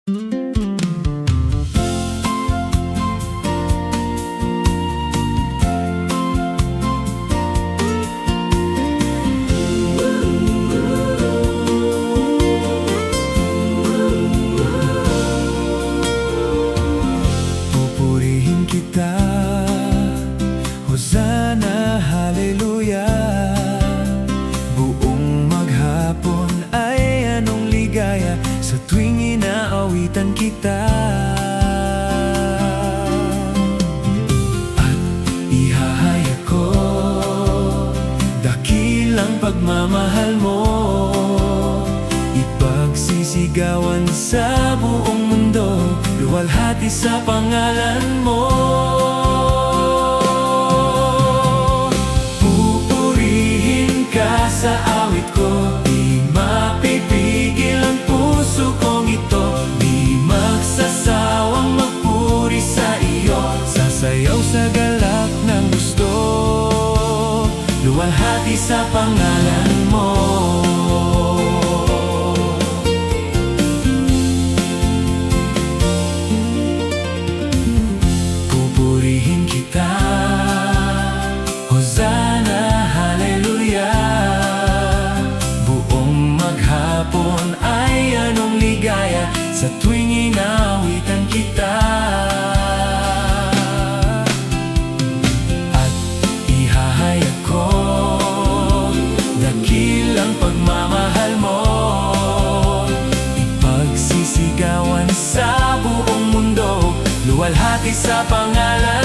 Pupurihin kita, Hosana, Hallelujah. Buong maghapon ay anong ligaya sa tuwing inaawitan kita. At ihahayag ko dakilang pagmamahal mo, ipagsisigawan sa buong mundo, luwalhati sa pangalan mo. Pupurihin ka sa awit ko, di mapipigil ang puso kong ito. Di magsasawang magpuri sa iyo, sasayaw sa galak ng gusto, luwalhati sa pangalan mo. Pupurihin kita, Hosana, Hallelujah. Buong maghapon ay anong ligaya sa tuwing inaawitan kita. At ihahayag ko dakilang pagmamahal mo, ipagsisigawan sa buong mundo, luwalhati sa pangalan